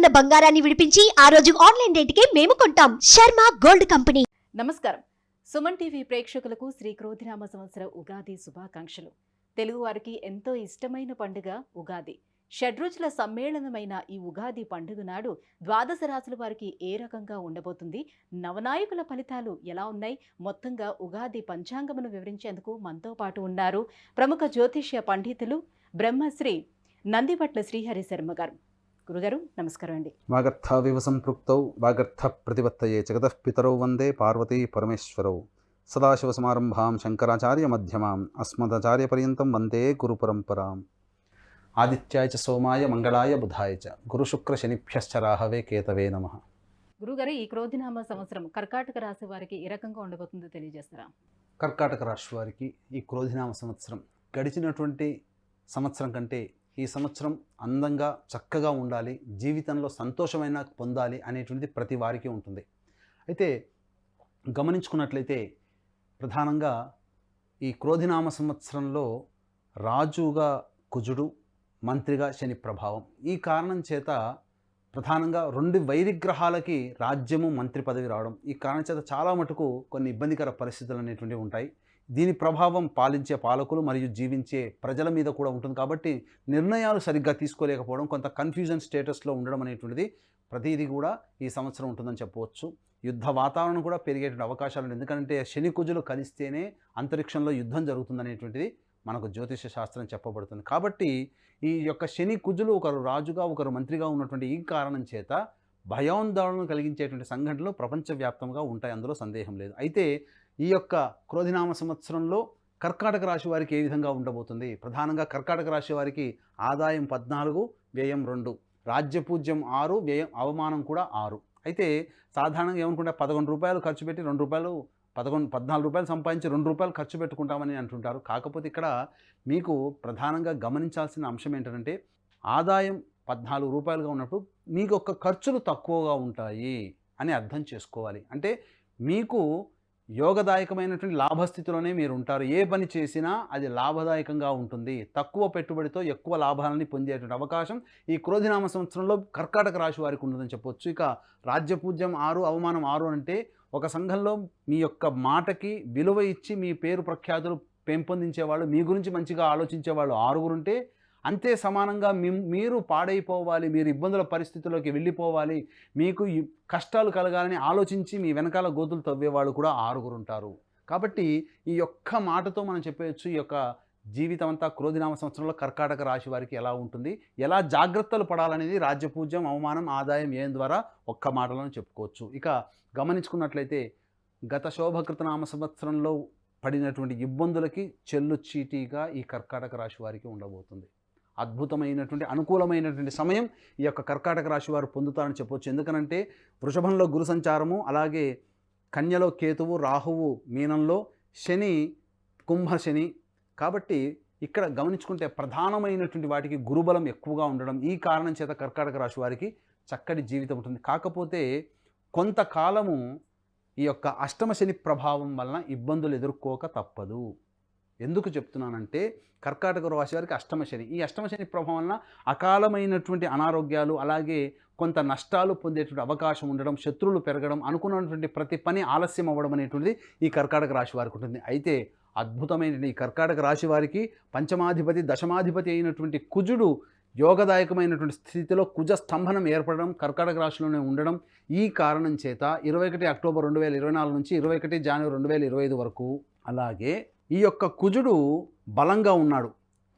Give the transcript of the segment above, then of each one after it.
ఉన్న బంగారాన్ని విడిపించి ఆ రోజు ఆన్లైన్ రేటుకే మేము కొంటాం. Sharma gold company. నమస్కారం. సుమన్ టీవీ ప్రేక్షకులకు శ్రీ క్రోధినామ సంవత్సర ఉగాది శుభాకాంక్షలు. తెలుగువారికి ఎంతో ఇష్టమైన పండుగ ఉగాది. షడ్రుచుల సమ్మేళనమైన ఈ ఉగాది పండుగ నాడు ద్వాదశ రాశుల వారికి ఏ రకంగా ఉండబోతుంది, నవనాయకుల ఫలితాలు ఎలా ఉన్నాయి, మొత్తంగా ఉగాది పంచాంగమును వివరించేందుకు మనతో పాటు ఉన్నారు ప్రముఖ జ్యోతిష్య పండితులు బ్రహ్మశ్రీ నందిపట్ల శ్రీహరి శర్మ గారు. గురుగారు నమస్కారం అండి. వాగర్థావివ సంపృక్తౌ వాగర్థ ప్రతిపత్తయే జగతః పితరౌ వందే పార్వతీ పరమేశ్వరౌ సదాశివసమారంభాం శంకరాచార్య మధ్యమాం అస్మదాచార్యపర్యంతం వందే గురు పరంపరాం. ఆదిత్యాయ చ సోమాయ మంగళాయ బుధాయ చ గురుశుక్ర శనిభ్యశ్చ రాహవే కేతవే నమః. గురుగారు, ఈ క్రోధినామ సంవత్సరం కర్కాటక రాశి వారికి ఏ రకంగా ఉండబోతుందో తెలియజేస్తారా? కర్కాటక రాశి వారికి ఈ క్రోధినామ సంవత్సరం గడిచినటువంటి సంవత్సరం కంటే ఈ సంవత్సరం అందంగా చక్కగా ఉండాలి, జీవితంలో సంతోషమైన పొందాలి అనేటువంటిది ప్రతి వారికి ఉంటుంది. అయితే గమనించుకున్నట్లయితే ప్రధానంగా ఈ క్రోధినామ సంవత్సరంలో రాజుగా కుజుడు, మంత్రిగా శని ప్రభావం. ఈ కారణం చేత ప్రధానంగా రెండు వైరిగ్రహాలకి రాజ్యము మంత్రి పదవి రావడం, ఈ కారణం చేత చాలా మటుకు కొన్ని ఇబ్బందికర పరిస్థితులు అనేటువంటివి ఉంటాయి. దీని ప్రభావం పాలించే పాలకులు మరియు జీవించే ప్రజల మీద కూడా ఉంటుంది. కాబట్టి నిర్ణయాలు సరిగ్గా తీసుకోలేకపోవడం, కొంత కన్ఫ్యూజన్ స్టేటస్లో ఉండడం అనేటువంటిది ప్రతిదీ కూడా ఈ సంవత్సరం ఉంటుందని చెప్పవచ్చు. యుద్ధ వాతావరణం కూడా పెరిగేటువంటి అవకాశాలు ఉన్నాయి. ఎందుకంటే శని కుజులు కలిస్తేనే అంతరిక్షంలో యుద్ధం జరుగుతుందనేటువంటిది మనకు జ్యోతిష శాస్త్రం చెప్పబడుతుంది. కాబట్టి ఈ యొక్క శని కుజులు ఒకరు రాజుగా ఒకరు మంత్రిగా ఉన్నటువంటి ఈ కారణం చేత భయాందోళన కలిగించేటువంటి సంఘటనలు ప్రపంచవ్యాప్తంగా ఉంటాయి, అందులో సందేహం లేదు. అయితే ఈ యొక్క క్రోధినామ సంవత్సరంలో కర్కాటక రాశి వారికి ఏ విధంగా ఉండబోతుంది? ప్రధానంగా కర్కాటక రాశి వారికి ఆదాయం 14, వ్యయం 2, రాజ్యపూజ్యం 6, వ్యయం అవమానం కూడా 6. అయితే సాధారణంగా ఏమనుకుంటే 11 రూపాయలు ఖర్చు పెట్టి 2 రూపాయలు 14 రూపాయలు సంపాదించి 2 రూపాయలు ఖర్చు పెట్టుకుంటామని అంటుంటారు. కాకపోతే ఇక్కడ మీకు ప్రధానంగా గమనించాల్సిన అంశం ఏంటంటే ఆదాయం 14 రూపాయలుగా ఉన్నప్పుడు మీకు ఒక ఖర్చులు తక్కువగా ఉంటాయి అని అర్థం చేసుకోవాలి. అంటే మీకు యోగదాయకమైనటువంటి లాభస్థితిలోనే మీరు ఉంటారు. ఏ పని చేసినా అది లాభదాయకంగా ఉంటుంది. తక్కువ పెట్టుబడితో ఎక్కువ లాభాలని పొందేటువంటి అవకాశం ఈ క్రోధినామ సంవత్సరంలో కర్కాటక రాశి వారికి ఉంటుందని చెప్పొచ్చు. ఇక రాజ్యపూజ్యం 6, అవమానం 6 అంటే ఒక సంఘంలో మీ యొక్క మాటకి విలువ ఇచ్చి మీ పేరు ప్రఖ్యాతులు పెంపొందించేవాళ్ళు, మీ గురించి మంచిగా ఆలోచించేవాళ్ళు 6 ఉంటే, అంతే సమానంగా మీరు పాడైపోవాలి, మీరు ఇబ్బందుల పరిస్థితుల్లోకి వెళ్ళిపోవాలి, మీకు కష్టాలు కలగాలని ఆలోచించి మీ వెనకాల గోతులు తవ్వేవాళ్ళు కూడా 6 ఉంటారు. కాబట్టి ఈ ఒక్క మాటతో మనం చెప్పవచ్చు ఈ యొక్క జీవితం అంతా క్రోధినామ సంవత్సరంలో కర్కాటక రాశి వారికి ఎలా ఉంటుంది, ఎలా జాగ్రత్తలు పడాలనేది రాజ్యపూజ్యం, అవమానం, ఆదాయం ఏం ద్వారా ఒక్క మాటలను చెప్పుకోవచ్చు. ఇక గమనించుకున్నట్లయితే గత శోభకృతనామ సంవత్సరంలో పడినటువంటి ఇబ్బందులకి చెల్లు చీటీగా ఈ కర్కాటక రాశి వారికి ఉండబోతుంది. అద్భుతమైనటువంటి అనుకూలమైనటువంటి సమయం ఈ యొక్క కర్కాటక రాశి వారు పొందుతారని చెప్పవచ్చు. ఎందుకనంటే వృషభంలో గురు సంచారము, అలాగే కన్యలో కేతువు, రాహువు మీనంలో, శని కుంభశని. కాబట్టి ఇక్కడ గమనించుకుంటే ప్రధానమైనటువంటి వాటికి గురుబలం ఎక్కువగా ఉండడం, ఈ కారణం చేత కర్కాటక రాశి వారికి చక్కటి జీవితం ఉంటుంది. కాకపోతే కొంతకాలము ఈ యొక్క అష్టమ శని ప్రభావం వలన ఇబ్బందులు ఎదుర్కోక తప్పదు. ఎందుకు చెప్తున్నానంటే కర్కాటక రాశి వారికి అష్టమ శని, ఈ అష్టమ శని ప్రభావం వలన అకాలమైనటువంటి అనారోగ్యాలు, అలాగే కొంత నష్టాలు పొందేటువంటి అవకాశం ఉండడం, శత్రువులు పెరగడం, అనుకున్నటువంటి ప్రతి పని ఆలస్యం అవ్వడం అనేటువంటిది ఈ కర్కాటక రాశి వారికి ఉంటుంది. అయితే అద్భుతమైన ఈ కర్కాటక రాశి వారికి పంచమాధిపతి, దశమాధిపతి అయినటువంటి కుజుడు యోగదాయకమైనటువంటి స్థితిలో కుజ స్తంభనం ఏర్పడడం, కర్కాటక రాశిలోనే ఉండడం, ఈ కారణం చేత 21 అక్టోబర్ 2024 నుంచి 21 జనవరి 2025 వరకు, అలాగే ఈ యొక్క కుజుడు బలంగా ఉన్నాడు,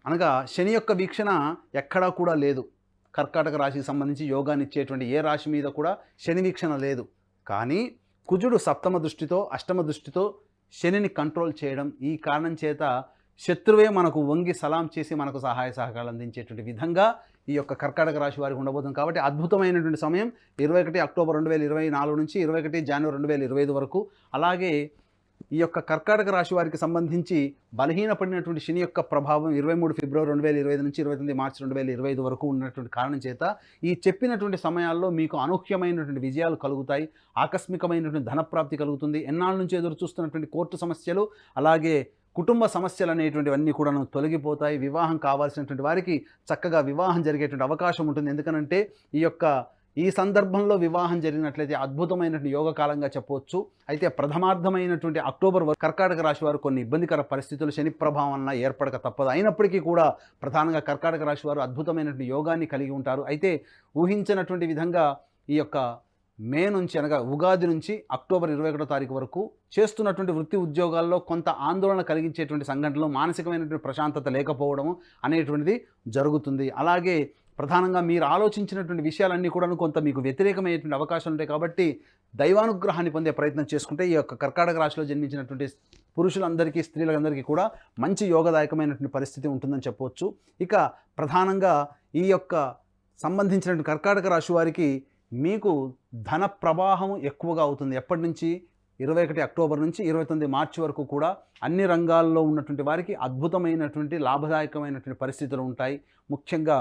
అనగా శని యొక్క వీక్షణ ఎక్కడా కూడా లేదు. కర్కాటక రాశికి సంబంధించి యోగాన్ని ఇచ్చేటువంటి ఏ రాశి మీద కూడా శని వీక్షణ లేదు. కానీ కుజుడు సప్తమ దృష్టితో, అష్టమ దృష్టితో శనిని కంట్రోల్ చేయడం, ఈ కారణం చేత శత్రువే మనకు వంగి సలాం చేసి మనకు సహాయ సహకారాలు అందించేటువంటి విధంగా ఈ యొక్క కర్కాటక రాశి వారికి ఉండబోతుంది. కాబట్టి అద్భుతమైనటువంటి సమయం 21 అక్టోబర్ 2024 నుంచి 21 జనవరి 2025 వరకు. అలాగే ఈ యొక్క కర్కాటక రాశి వారికి సంబంధించి బలహీనపడినటువంటి శని యొక్క ప్రభావం 23 ఫిబ్రవరి 2025 నుంచి 29 మార్చి 2025 వరకు ఉన్నటువంటి కారణం చేత ఈ చెప్పినటువంటి సమయాల్లో మీకు అనూహ్యమైనటువంటి విజయాలు కలుగుతాయి, ఆకస్మికమైనటువంటి ధనప్రాప్తి కలుగుతుంది. ఎన్నాళ్ళ నుంచి ఎదురు చూస్తున్నటువంటి కోర్టు సమస్యలు, అలాగే కుటుంబ సమస్యలు అనేటువంటివన్నీ కూడా తొలగిపోతాయి. వివాహం కావాల్సినటువంటి వారికి చక్కగా వివాహం జరిగేటువంటి అవకాశం ఉంటుంది. ఎందుకనంటే ఈ యొక్క ఈ సందర్భంలో వివాహం జరిగినట్లయితే అద్భుతమైనటువంటి యోగకాలంగా చెప్పవచ్చు. అయితే ప్రథమార్థమైనటువంటి అక్టోబర్ వరకు కర్కాటక రాశి వారు కొన్ని ఇబ్బందికర పరిస్థితులు శని ప్రభావం వలన ఏర్పడక తప్పదు. అయినప్పటికీ కూడా ప్రధానంగా కర్కాటక రాశి వారు అద్భుతమైనటువంటి యోగాన్ని కలిగి ఉంటారు. అయితే ఊహించినటువంటి విధంగా ఈ యొక్క మే నుంచి అనగా ఉగాది నుంచి అక్టోబర్ 21వ తారీఖు వరకు చేస్తున్నటువంటి వృత్తి ఉద్యోగాల్లో కొంత ఆందోళన కలిగించేటువంటి సంఘటనలు, మానసికమైనటువంటి ప్రశాంతత లేకపోవడము అనేటువంటిది జరుగుతుంది. అలాగే ప్రధానంగా మీరు ఆలోచించినటువంటి విషయాలన్నీ కూడా కొంత మీకు వ్యతిరేకమైనటువంటి అవకాశాలు ఉంటాయి. కాబట్టి దైవానుగ్రహాన్ని పొందే ప్రయత్నం చేసుకుంటే ఈ యొక్క కర్కాటక రాశిలో జన్మించినటువంటి పురుషులందరికీ, స్త్రీలందరికీ కూడా మంచి యోగదాయకమైనటువంటి పరిస్థితి ఉంటుందని చెప్పవచ్చు. ఇక ప్రధానంగా ఈ యొక్క సంబంధించినటువంటి కర్కాటక రాశి వారికి మీకు ధన ప్రవాహం ఎక్కువగా అవుతుంది. ఎప్పటి నుంచి? 21 అక్టోబర్ నుంచి 29 మార్చి వరకు కూడా అన్ని రంగాల్లో ఉన్నటువంటి వారికి అద్భుతమైనటువంటి లాభదాయకమైనటువంటి పరిస్థితులు ఉంటాయి. ముఖ్యంగా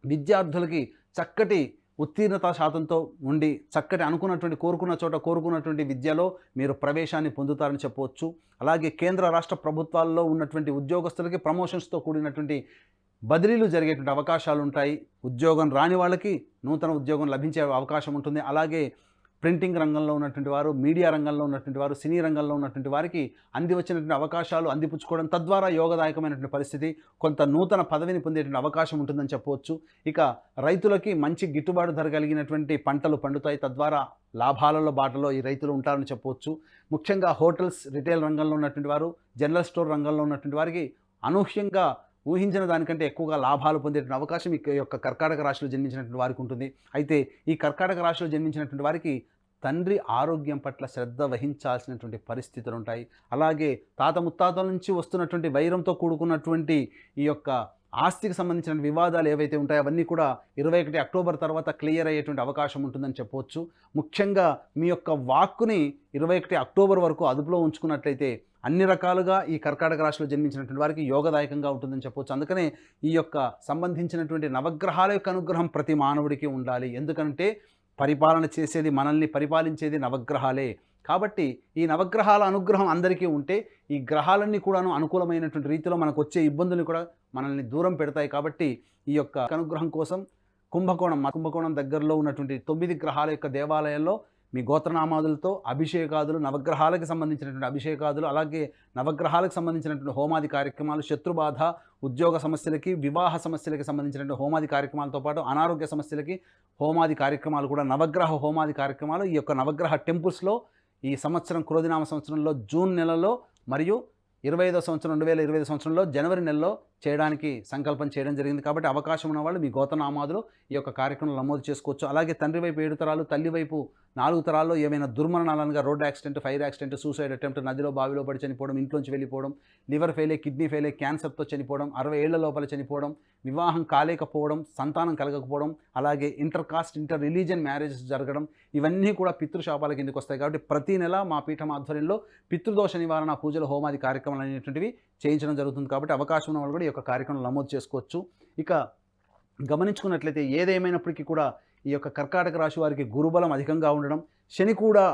విద్యార్థులకి చక్కటి ఉత్తీర్ణత శాతంతో ఉండి చక్కటి అనుకున్నటువంటి కోరుకున్నటువంటి విద్యలో మీరు ప్రవేశాన్ని పొందుతారని చెప్పవచ్చు. అలాగే కేంద్ర రాష్ట్ర ప్రభుత్వాల్లో ఉన్నటువంటి ఉద్యోగస్తులకి ప్రమోషన్స్తో కూడినటువంటి బదిలీలు జరిగేటువంటి అవకాశాలు ఉంటాయి. ఉద్యోగం రాని వాళ్ళకి నూతన ఉద్యోగం లభించే అవకాశం ఉంటుంది. అలాగే ప్రింటింగ్ రంగంలో ఉన్నటువంటి వారు, మీడియా రంగంలో ఉన్నటువంటి వారు, సినీ రంగంలో ఉన్నటువంటి వారికి అంది వచ్చినటువంటి అవకాశాలు అందిపుచ్చుకోవడం, తద్వారా యోగదాయకమైనటువంటి పరిస్థితి, కొంత నూతన పదవిని పొందేటువంటి అవకాశం ఉంటుందని చెప్పవచ్చు. ఇక రైతులకి మంచి గిట్టుబాటు ధర కలిగినటువంటి పంటలు పండుతాయి. తద్వారా లాభాలలో బాటలో ఈ రైతులు ఉంటారని చెప్పవచ్చు. ముఖ్యంగా హోటల్స్, రిటైల్ రంగంలో ఉన్నటువంటి వారు, జనరల్ స్టోర్ రంగంలో ఉన్నటువంటి వారికి అనూహ్యంగా ఊహించిన దానికంటే ఎక్కువగా లాభాలు పొందేటువంటి అవకాశం ఈ యొక్క కర్కాటక రాశిలో జన్మించినటువంటి వారికి ఉంటుంది. అయితే ఈ కర్కాటక రాశిలో జన్మించినటువంటి వారికి తండ్రి ఆరోగ్యం పట్ల శ్రద్ధ వహించాల్సినటువంటి పరిస్థితులు ఉంటాయి. అలాగే తాత ముత్తాతల నుంచి వస్తున్నటువంటి వైరంతో కూడుకున్నటువంటి ఈ యొక్క ఆస్తికి సంబంధించిన వివాదాలు ఏవైతే ఉంటాయో అవన్నీ కూడా 21 అక్టోబర్ తర్వాత క్లియర్ అయ్యేటువంటి అవకాశం ఉంటుందని చెప్పవచ్చు. ముఖ్యంగా మీ యొక్క వాక్కుని 21 అక్టోబర్ వరకు అదుపులో ఉంచుకున్నట్లయితే అన్ని రకాలుగా ఈ కర్కాటక రాశిలో జన్మించినటువంటి వారికి యోగదాయకంగా ఉంటుందని చెప్పవచ్చు. అందుకనే ఈ యొక్క సంబంధించినటువంటి నవగ్రహాల యొక్క అనుగ్రహం ప్రతి మానవుడికి ఉండాలి. ఎందుకంటే పరిపాలన చేసేది, మనల్ని పరిపాలించేది నవగ్రహాలే. కాబట్టి ఈ నవగ్రహాల అనుగ్రహం అందరికీ ఉంటే ఈ గ్రహాలన్నీ కూడాను అనుకూలమైనటువంటి రీతిలో మనకు వచ్చే ఇబ్బందులు కూడా మనల్ని దూరం పెడతాయి. కాబట్టి ఈ యొక్క అనుగ్రహం కోసం కుంభకోణం దగ్గరలో ఉన్నటువంటి 9 గ్రహాల యొక్క దేవాలయాల్లో మీ గోత్రనామాదులతో అభిషేకాదులు, నవగ్రహాలకు సంబంధించినటువంటి అభిషేకాదులు, అలాగే నవగ్రహాలకు సంబంధించినటువంటి హోమాది కార్యక్రమాలు, శత్రుబాధ, ఉద్యోగ సమస్యలకి, వివాహ సమస్యలకి సంబంధించినటువంటి హోమాది కార్యక్రమాలతో పాటు అనారోగ్య సమస్యలకి హోమాది కార్యక్రమాలు కూడా, నవగ్రహ హోమాది కార్యక్రమాలు ఈ యొక్క నవగ్రహ టెంపుల్స్లో ఈ సంవత్సరం క్రోధినామ సంవత్సరంలో జూన్ నెలలో మరియు 2025 సంవత్సరంలో జనవరి నెలలో చేయడానికి సంకల్పం చేయడం జరిగింది. కాబట్టి అవకాశం ఉన్న వాళ్ళు మీ గోత్రనామాదులు ఈ యొక్క కార్యక్రమం నమోదు చేసుకోవచ్చు. అలాగే తండ్రి వైపు 7 తరాలు, తల్లి వైపు 4 తరాల్లో ఏమైనా దుర్మరణాలనగా road accident, fire accident, suicide attempt, నదిలో బావిలో పడి చనిపోవడం, ఇంట్లోంచి వెళ్ళిపోవడం, లివర్ ఫెయిల్, కిడ్నీ ఫెయిల్, క్యాన్సర్తో చనిపోవడం, 60 ఏళ్ల లోపల చనిపోవడం, వివాహం కాలేకపోవడం, సంతానం కలగకపోవడం, అలాగే ఇంటర్ రిలీజియన్ మ్యారేజెస్ జరగడం, ఇవన్నీ కూడా పితృశాపాల కిందకి వస్తాయి. కాబట్టి ప్రతి నెల మా పీఠం ఆధ్వర్యంలో పితృదోష నివారణ పూజలు, హోమాది కార్యక్రమాలు అనేటువంటివి చేయించడం జరుగుతుంది. కాబట్టి అవకాశం ఉన్న వాళ్ళు కూడా ఈ యొక్క కార్యక్రమం నమోదు చేసుకోవచ్చు. ఇక గమనించుకున్నట్లయితే ఏదేమైనప్పటికీ కూడా ఈ యొక్క కర్కాటక రాశి వారికి గురుబలం అధికంగా ఉండడం, శని కూడా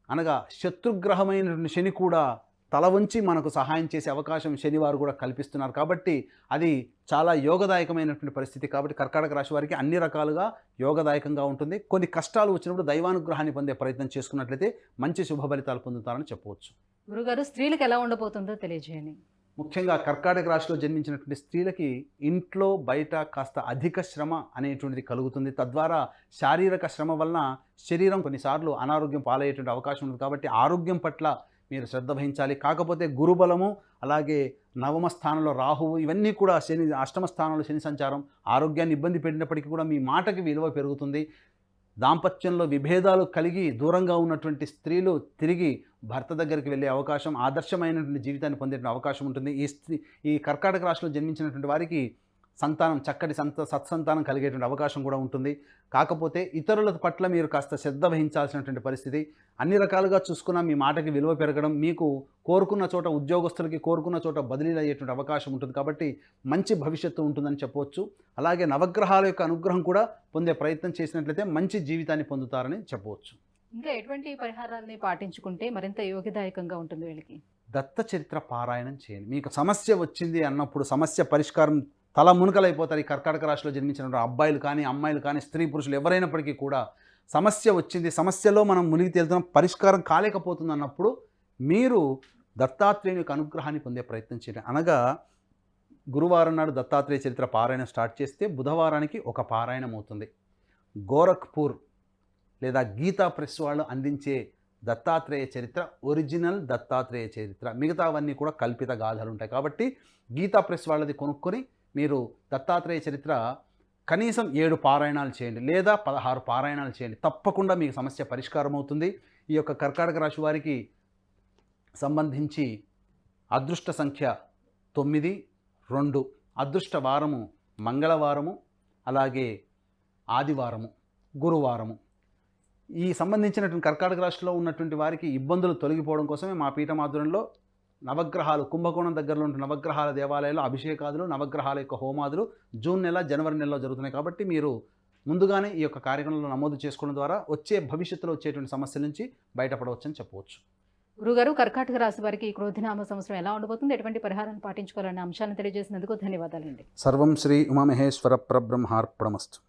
అనగా శత్రుగ్రహమైనటువంటి శని కూడా తల వంచి మనకు సహాయం చేసే అవకాశం శనివారు కూడా కల్పిస్తున్నారు. కాబట్టి అది చాలా యోగదాయకమైనటువంటి పరిస్థితి. కాబట్టి కర్కాటక రాశి వారికి అన్ని రకాలుగా యోగదాయకంగా ఉంటుంది. కొన్ని కష్టాలు వచ్చినప్పుడు దైవానుగ్రహాన్ని పొందే ప్రయత్నం చేసుకున్నట్లయితే మంచి శుభ ఫలితాలు పొందుతారని చెప్పవచ్చు. గురుగారు, స్త్రీలకు ఎలా ఉండబోతుందో తెలియజేయండి. ముఖ్యంగా కర్కాటక రాశిలో జన్మించినటువంటి స్త్రీలకి ఇంట్లో బయట కాస్త అధిక శ్రమ అనేటువంటిది కలుగుతుంది. తద్వారా శారీరక శ్రమ వలన శరీరం కొన్నిసార్లు అనారోగ్యం పాలయ్యేటువంటి అవకాశం ఉంది. కాబట్టి ఆరోగ్యం పట్ల మీరు శ్రద్ధ వహించాలి. కాకపోతే గురుబలము, అలాగే నవమ స్థానంలో రాహువు, ఇవన్నీ కూడా శని, అష్టమ స్థానంలో శని సంచారం ఆరోగ్యాన్ని ఇబ్బంది పెట్టినప్పటికీ కూడా మీ మాటకి విలువ పెరుగుతుంది. దాంపత్యంలో విభేదాలు కలిగి దూరంగా ఉన్నటువంటి స్త్రీలు తిరిగి భర్త దగ్గరికి వెళ్ళే అవకాశం, ఆదర్శమైనటువంటి జీవితాన్ని పొందే అవకాశం ఉంటుంది. ఈ కర్కాటక రాశిలో జన్మించినటువంటి వారికి సంతానం, చక్కటి సత్సంతానం కలిగేటువంటి అవకాశం కూడా ఉంటుంది. కాకపోతే ఇతరుల పట్ల మీరు కాస్త శ్రద్ధ వహించాల్సినటువంటి పరిస్థితి. అన్ని రకాలుగా చూసుకున్నా మీ మాటకి విలువ పెరగడం, మీకు కోరుకున్న చోట ఉద్యోగస్తులకి కోరుకున్న చోట బదిలీలు అయ్యేటువంటి అవకాశం ఉంటుంది. కాబట్టి మంచి భవిష్యత్తు ఉంటుందని చెప్పవచ్చు. అలాగే నవగ్రహాల యొక్క అనుగ్రహం కూడా పొందే ప్రయత్నం చేసినట్లయితే మంచి జీవితాన్ని పొందుతారని చెప్పవచ్చు. ఇంకా ఎటువంటి పరిహారాలని పాటించుకుంటే మరింత యోగదాయకంగా ఉంటుంది వీళ్ళకి? దత్త చరిత్ర పారాయణం చేయండి. మీకు సమస్య వచ్చింది అన్నప్పుడు సమస్య పరిష్కారం తల మునకలైపోతారు. ఈ కర్కాటక రాశిలో జన్మించిన అబ్బాయిలు కానీ అమ్మాయిలు కానీ స్త్రీ పురుషులు ఎవరైనప్పటికీ కూడా సమస్య వచ్చింది, సమస్యలో మనం మునిగి తేలుతున్నాం, పరిష్కారం కాలేకపోతుంది అన్నప్పుడు మీరు దత్తాత్రేయుని యొక్క అనుగ్రహాన్ని పొందే ప్రయత్నం చేయండి. అనగా గురువారం నాడు దత్తాత్రేయ చరిత్ర పారాయణం స్టార్ట్ చేస్తే బుధవారానికి ఒక పారాయణం అవుతుంది. గోరఖ్పూర్ లేదా గీతా ప్రెస్ వాళ్ళు అందించే దత్తాత్రేయ చరిత్ర ఒరిజినల్ దత్తాత్రేయ చరిత్ర, మిగతావన్నీ కూడా కల్పిత గాథలు ఉంటాయి. కాబట్టి గీతా ప్రెస్ వాళ్ళది కొనుక్కొని మీరు దత్తాత్రేయ చరిత్ర కనీసం 7 పారాయణాలు చేయండి లేదా 16 పారాయణాలు చేయండి. తప్పకుండా మీకు సమస్య పరిష్కారం అవుతుంది. ఈ యొక్క కర్కాటక రాశి వారికి సంబంధించి అదృష్ట సంఖ్య 9, 2, అదృష్ట వారము మంగళవారము, అలాగే ఆదివారము, గురువారము. ఈ సంబంధించినటువంటి కర్కాటక రాశిలో ఉన్నటువంటి వారికి ఇబ్బందులు తొలగిపోవడం కోసమే మా పీఠం ఆధ్వర్యంలో నవగ్రహాలు, కుంభకోణం దగ్గరలో ఉన్న నవగ్రహాల దేవాలయాల్లో అభిషేకాదులు, నవగ్రహాల యొక్క హోమాదులు జూన్ నెల, జనవరి నెలలో జరుగుతున్నాయి. కాబట్టి మీరు ముందుగానే ఈ యొక్క కార్యక్రమంలో నమోదు చేసుకోవడం ద్వారా వచ్చే భవిష్యత్తులో వచ్చేటువంటి సమస్యల నుంచి బయటపడవచ్చని చెప్పవచ్చు. గురుగారు, కర్కాటక రాశి వారికి ఈ క్రోధినామ సంవత్సరం ఎలా ఉండబోతుంది, ఎటువంటి పరిహారాన్ని పాటించుకోవాలనే అంశాన్ని తెలియజేసినందుకు ధన్యవాదాలండి. సర్వం శ్రీ ఉమామహేశ్వర పరబ్రహ్మార్పణమస్తు.